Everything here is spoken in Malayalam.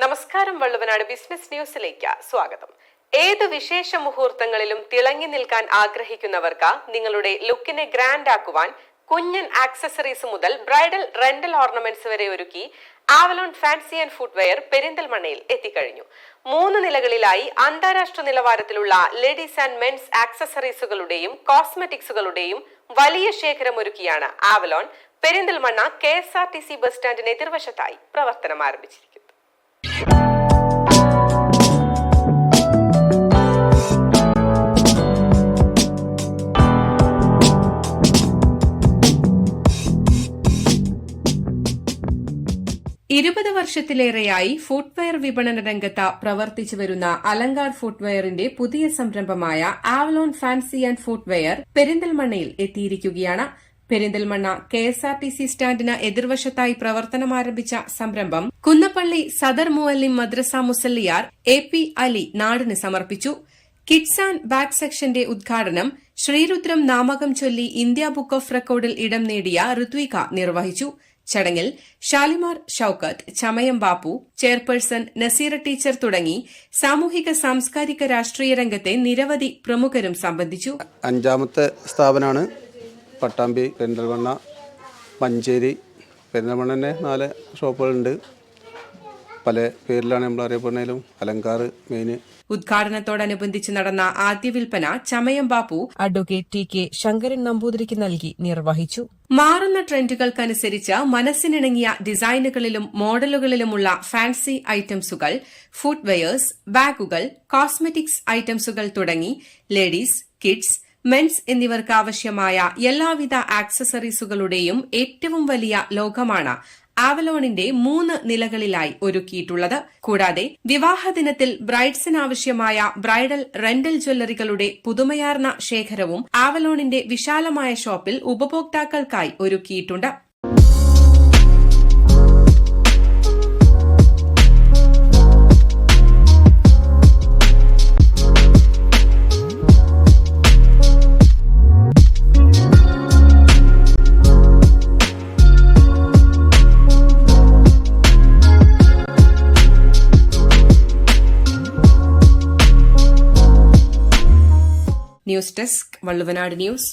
നമസ്കാരം. വള്ളുവനാട് ബിസിനസ് ന്യൂസിലേക്ക് സ്വാഗതം. ഏത് വിശേഷ മുഹൂർത്തങ്ങളിലും തിളങ്ങി നിൽക്കാൻ ആഗ്രഹിക്കുന്നവർക്ക് നിങ്ങളുടെ ലുക്കിനെ ഗ്രാൻഡ് ആക്കുവാൻ കുഞ്ഞൻ ആക്സസറീസ് മുതൽ ബ്രൈഡൽ റെന്റൽ ഓർണമെന്റ്സ് വരെ ഒരുക്കി ആവലോൺ ഫാൻസി ആൻഡ് ഫുട്വെയർ പെരിന്തൽമണ്ണയിൽ എത്തിക്കഴിഞ്ഞു. 3 നിലകളിലായി അന്താരാഷ്ട്ര നിലവാരത്തിലുള്ള ലേഡീസ് ആൻഡ് മെൻസ് ആക്സസറീസുകളുടെയും കോസ്മെറ്റിക്സുകളുടെയും വലിയ ശേഖരം ഒരുക്കിയാണ് ആവലോൺ പെരിന്തൽമണ്ണ KSRTC ബസ് സ്റ്റാൻഡിന് എതിർവശത്തായി പ്രവർത്തനം ആരംഭിച്ചിരിക്കുന്നത്. വർഷത്തിലേറെയായി ഫുട്വെയർ വിപണന രംഗത്ത് പ്രവർത്തിച്ചു വരുന്ന അലങ്കാർ ഫുട്വെയറിന്റെ പുതിയ സംരംഭമായ ആവലോൺ ഫാൻസി ആൻഡ് ഫുട്വെയർ പെരിന്തൽമണ്ണയിൽ എത്തിയിരിക്കുകയാണ്. പെരിന്തൽമണ്ണ KSRTC സ്റ്റാൻഡിന് എതിർവശത്തായി പ്രവർത്തനമാരംഭിച്ച സംരംഭം കുന്നപ്പള്ളി സദർ മുഅല്ലിം മദ്രസ മുസല്ലിയാർ AP അലി നാടിന് സമർപ്പിച്ചു. കിഡ്സ് ആൻഡ് ബാഗ് സെക്ഷന്റെ ഉദ്ഘാടനം ശ്രീരുദ്രം നാമകം ചൊല്ലി ഇന്ത്യ ബുക്ക് ഓഫ് റെക്കോർഡിൽ ഇടം നേടിയ ഋത്വിക നിർവഹിച്ചു. ചടങ്ങിൽ ഷാലിമാർ ഷൌക്കത്ത്, ചമയം ബാപ്പു, ചെയർപേഴ്സൺ നസീറ ടീച്ചർ തുടങ്ങി സാമൂഹിക സാംസ്കാരിക രാഷ്ട്രീയ രംഗത്തെ നിരവധി പ്രമുഖരും സംബന്ധിച്ചു. 5ാമത്തെ സ്ഥാപനമാണ് പട്ടാമ്പി, പെരിന്തൽമണ്ണ, മഞ്ചേരി. പെരിന്തൽമണ്ണ തന്നെ 4 ഷോപ്പുകളുണ്ട്. പല പേരിലാണ് നമ്മൾ അറിയപ്പെടുന്നതിലും അലങ്കാർ മെയിൻ. ഉദ്ഘാടനത്തോടനുബന്ധിച്ച് നടന്ന ആദ്യ വിൽപ്പന ചമയം ബാപ്പു അഡ്വക്കേറ്റ് TK ശങ്കരൻ നമ്പൂതിരിക്ക് നൽകി നിർവഹിച്ചു. മാറുന്ന ട്രെൻഡുകൾക്കനുസരിച്ച് മനസ്സിനിണങ്ങിയ ഡിസൈനുകളിലും മോഡലുകളിലുമുള്ള ഫാൻസി ഐറ്റംസുകൾ, ഫുട്വെയേഴ്സ്, ബാഗുകൾ, കോസ്മെറ്റിക്സ് ഐറ്റംസുകൾ തുടങ്ങി ലേഡീസ്, കിഡ്സ്, മെൻസ് എന്നിവർക്ക് ആവശ്യമായ എല്ലാവിധ ആക്സസറീസുകളുടെയും ഏറ്റവും വലിയ ലോകമാണ് ആവലോണിന്റെ 3 നിലകളിലായി ഒരുക്കിയിട്ടുള്ളത്. കൂടാതെ വിവാഹദിനത്തിൽ ബ്രൈഡ്സിനാവശ്യമായ ബ്രൈഡൽ റെന്റൽ ജ്വല്ലറികളുടെ പുതുമയാർന്ന ശേഖരവും ആവലോണിന്റെ വിശാലമായ ഷോപ്പിൽ ഉപഭോക്താക്കൾക്കായി ഒരുക്കിയിട്ടുണ്ട്. News desk, Valluvanad news.